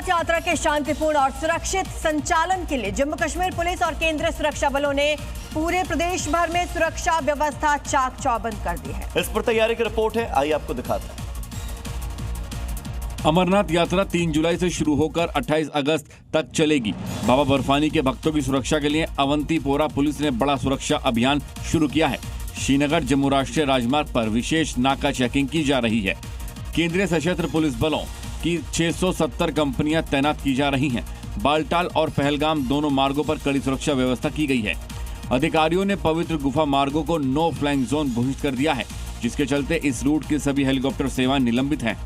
अमरनाथ यात्रा के शांतिपूर्ण और सुरक्षित संचालन के लिए जम्मू कश्मीर पुलिस और केंद्रीय सुरक्षा बलों ने पूरे प्रदेश भर में सुरक्षा व्यवस्था चाक चौबंद कर दी है। इस पर तैयारी की रिपोर्ट है, आइए आपको दिखाते हैं। अमरनाथ यात्रा 3 जुलाई से शुरू होकर 28 अगस्त तक चलेगी। बाबा बर्फानी के भक्तों की सुरक्षा के लिए अवंतीपोरा पुलिस ने बड़ा सुरक्षा अभियान शुरू किया है। श्रीनगर जम्मू राष्ट्रीय राजमार्ग पर विशेष नाका चेकिंग की जा रही है। केंद्रीय सशस्त्र पुलिस बलों की 670 कंपनियां तैनात की जा रही हैं। बालटाल और पहलगाम दोनों मार्गों पर कड़ी सुरक्षा व्यवस्था की गई है। अधिकारियों ने पवित्र गुफा मार्गों को नो फ्लाइंग जोन घोषित कर दिया है, जिसके चलते इस रूट की सभी हेलीकॉप्टर सेवाएं निलंबित हैं।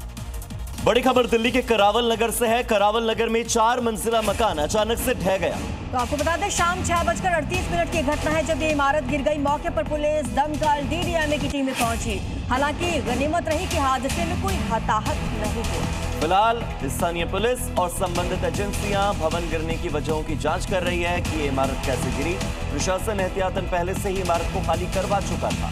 बड़ी खबर दिल्ली के करावल नगर से है। करावल नगर में 4 मंजिला मकान अचानक से ढह गया। तो आपको बता दें, शाम 6:38 की घटना है जब ये इमारत गिर गई। मौके पर पुलिस, दमकल, डीडीएमए की टीमें पहुंची। हालांकि गनीमत रही कि हादसे में कोई हताहत नहीं हुई। फिलहाल स्थानीय पुलिस और संबंधित एजेंसियां भवन गिरने की वजहों की जांच कर रही है कि ये इमारत कैसे गिरी। प्रशासन एहतियातन पहले से ही इमारत को खाली करवा चुका था।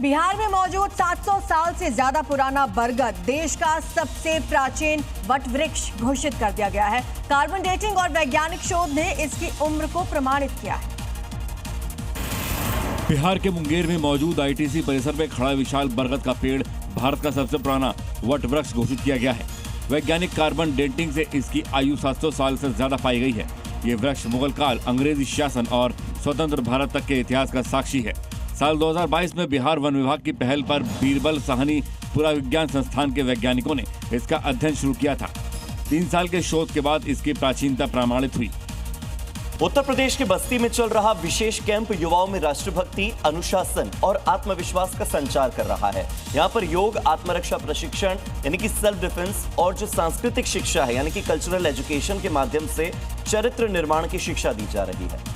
बिहार में मौजूद 700 साल से ज्यादा पुराना बरगद देश का सबसे प्राचीन वट वृक्ष घोषित कर दिया गया है। कार्बन डेटिंग और वैज्ञानिक शोध ने इसकी उम्र को प्रमाणित किया है। बिहार के मुंगेर में मौजूद आईटीसी परिसर में खड़ा विशाल बरगद का पेड़ भारत का सबसे पुराना वट वृक्ष घोषित किया गया है। वैज्ञानिक कार्बन डेटिंग से इसकी आयु 700 साल से ज्यादा पाई गई है। ये वृक्ष मुगल काल, अंग्रेजी शासन और स्वतंत्र भारत तक के इतिहास का साक्षी है। साल 2022 में बिहार वन विभाग की पहल पर बीरबल साहनी पुराविज्ञान संस्थान के वैज्ञानिकों ने इसका अध्ययन शुरू किया था। 3 साल के शोध के बाद इसकी प्राचीनता प्रमाणित हुई। उत्तर प्रदेश के बस्ती में चल रहा विशेष कैंप युवाओं में राष्ट्रभक्ति, अनुशासन और आत्मविश्वास का संचार कर रहा है। यहाँ पर योग, आत्मरक्षा प्रशिक्षण यानी कि सेल्फ डिफेंस और जो सांस्कृतिक शिक्षा है यानी कि कल्चरल एजुकेशन के माध्यम से चरित्र निर्माण की शिक्षा दी जा रही है।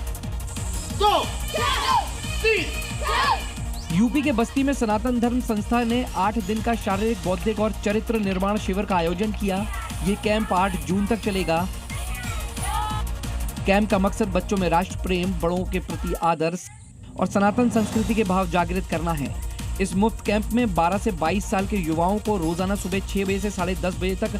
यूपी के बस्ती में सनातन धर्म संस्था ने 8 दिन का शारीरिक, बौद्धिक और चरित्र निर्माण शिविर का आयोजन किया। ये कैंप 8 जून तक चलेगा। कैंप का मकसद बच्चों में राष्ट्र प्रेम, बड़ों के प्रति आदर और सनातन संस्कृति के भाव जागृत करना है। इस मुफ्त कैंप में 12 से 22 साल के युवाओं को रोजाना सुबह 6 बजे से 10:30 बजे तक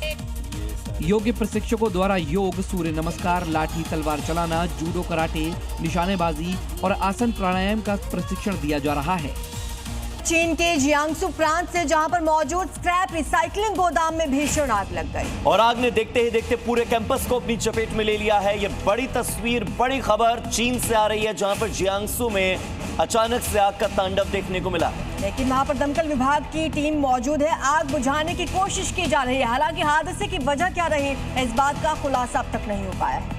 योग्य प्रशिक्षकों द्वारा योग, सूर्य नमस्कार, लाठी तलवार चलाना, जूडो, कराटे, निशानेबाजी और आसन प्राणायाम का प्रशिक्षण दिया जा रहा है। चीन के जियांगसू प्रांत से जहां पर मौजूद स्क्रैप रिसाइकलिंग गोदाम में भीषण आग लग गई और आग ने देखते ही देखते पूरे कैंपस को अपनी चपेट में ले लिया है। ये बड़ी तस्वीर, बड़ी खबर चीन से आ रही है, जहां पर जियांगसू में अचानक से आग का तांडव देखने को मिला। लेकिन वहां पर दमकल विभाग की टीम मौजूद है। आग बुझाने की कोशिश की जा रही है। हालांकि हादसे की वजह क्या रही, इस बात का खुलासा अब तक नहीं हो पाया है।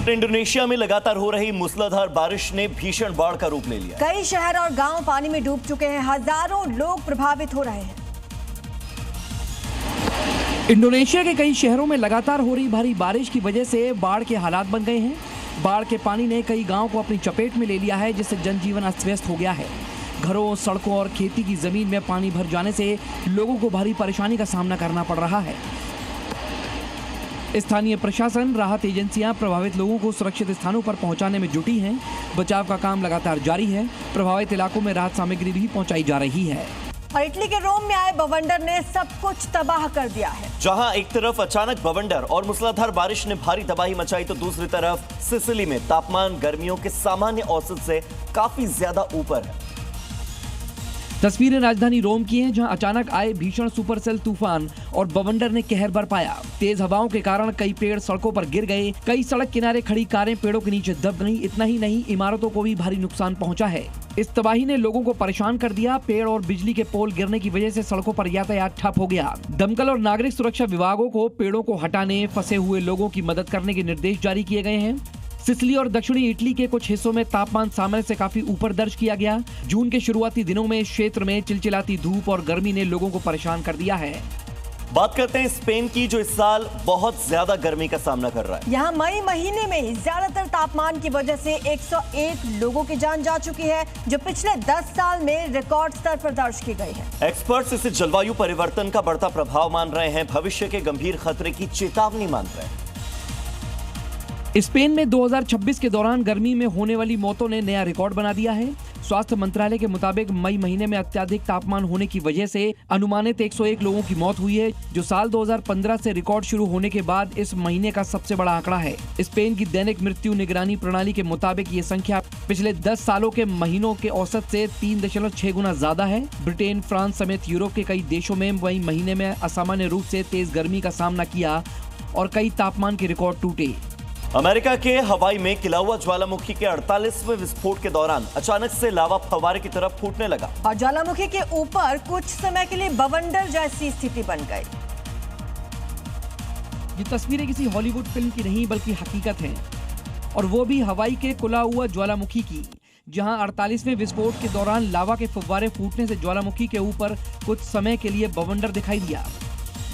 इंडोनेशिया में लगातार हो रही मूसलाधार बारिश ने भीषण बाढ़ का रूप ले लिया। कई शहर और गांव पानी में डूब चुके हैं। हजारों लोग प्रभावित हो रहे हैं। इंडोनेशिया के कई शहरों में लगातार हो रही भारी बारिश की वजह से बाढ़ के हालात बन गए हैं। बाढ़ के पानी ने कई गांवों को अपनी चपेट में ले लिया है, जिससे जनजीवन अस्त व्यस्त हो गया है। घरों, सड़कों और खेती की जमीन में पानी भर जाने से लोगों को भारी परेशानी का सामना करना पड़ रहा है। स्थानीय प्रशासन, राहत एजेंसियां प्रभावित लोगों को सुरक्षित स्थानों पर पहुंचाने में जुटी हैं। बचाव का काम लगातार जारी है। प्रभावित इलाकों में राहत सामग्री भी पहुंचाई जा रही है। और इटली के रोम में आए बवंडर ने सब कुछ तबाह कर दिया है। जहां एक तरफ अचानक बवंडर और मूसलाधार बारिश ने भारी तबाही मचाई, तो दूसरी तरफ सिसिली में तापमान गर्मियों के सामान्य औसत से काफी ज्यादा ऊपर है। तस्वीरें राजधानी रोम की हैं, जहां अचानक आए भीषण सुपरसेल तूफान और बवंडर ने कहर बरपाया। तेज हवाओं के कारण कई पेड़ सड़कों पर गिर गए। कई सड़क किनारे खड़ी कारें पेड़ों के नीचे दब गईं। इतना ही नहीं, इमारतों को भी भारी नुकसान पहुंचा है। इस तबाही ने लोगों को परेशान कर दिया। पेड़ और बिजली के पोल गिरने की वजह से सड़कों पर यातायात ठप हो गया। दमकल और नागरिक सुरक्षा विभागों को पेड़ों को हटाने, फंसे हुए लोगों की मदद करने के निर्देश जारी किए गए हैं। सिसिली और दक्षिणी इटली के कुछ हिस्सों में तापमान सामान्य से काफी ऊपर दर्ज किया गया। जून के शुरुआती दिनों में इस क्षेत्र में चिलचिलाती धूप और गर्मी ने लोगों को परेशान कर दिया है। बात करते हैं स्पेन की, जो इस साल बहुत ज्यादा गर्मी का सामना कर रहा है। यहाँ मई महीने में ही ज्यादातर तापमान की वजह से 101 लोगों की जान जा चुकी है, जो पिछले 10 साल में रिकॉर्ड स्तर पर दर्ज की गई है। एक्सपर्ट्स इसे जलवायु परिवर्तन का बढ़ता प्रभाव मान रहे हैं। भविष्य के गंभीर खतरे की चेतावनी मान रहे हैं। स्पेन में 2026 के दौरान गर्मी में होने वाली मौतों ने नया रिकॉर्ड बना दिया है। स्वास्थ्य मंत्रालय के मुताबिक मई महीने में अत्यधिक तापमान होने की वजह से अनुमानित 101 लोगों की मौत हुई है, जो साल 2015 से रिकॉर्ड शुरू होने के बाद इस महीने का सबसे बड़ा आंकड़ा है। स्पेन की दैनिक मृत्यु निगरानी प्रणाली के मुताबिक ये संख्या पिछले 10 सालों के महीनों के औसत से 3.6 गुना ज्यादा है। ब्रिटेन, फ्रांस समेत यूरोप के कई देशों में वही महीने में असामान्य रूप से तेज गर्मी का सामना किया और कई तापमान के रिकॉर्ड टूटे। अमेरिका के हवाई में खिला ज्वालामुखी के 48वें विस्फोट के दौरान अचानक से लावा फव्वारे की तरफ फूटने लगा और ज्वालामुखी के ऊपर कुछ समय के लिए बवंडर जैसी स्थिति बन गई। ये तस्वीरें किसी हॉलीवुड फिल्म की नहीं बल्कि हकीकत हैं, और वो भी हवाई के खुला हुआ ज्वालामुखी की, जहां 48वें विस्फोट के दौरान लावा के फव्वारे फूटने से ज्वालामुखी के ऊपर कुछ समय के लिए बवंडर दिखाई दिया।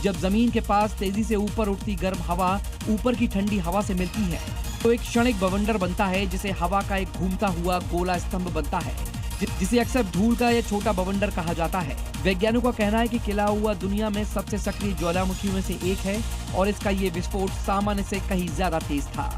जब जमीन के पास तेजी से ऊपर उठती गर्म हवा ऊपर की ठंडी हवा से मिलती है तो एक क्षणिक बवंडर बनता है, जिसे हवा का एक घूमता हुआ गोला स्तंभ बनता है, जिसे अक्सर धूल का या छोटा बवंडर कहा जाता है। वैज्ञानिकों का कहना है कि खिला हुआ दुनिया में सबसे सक्रिय ज्वालामुखी में से एक है और इसका ये विस्फोट सामान्य से कहीं ज्यादा तेज था।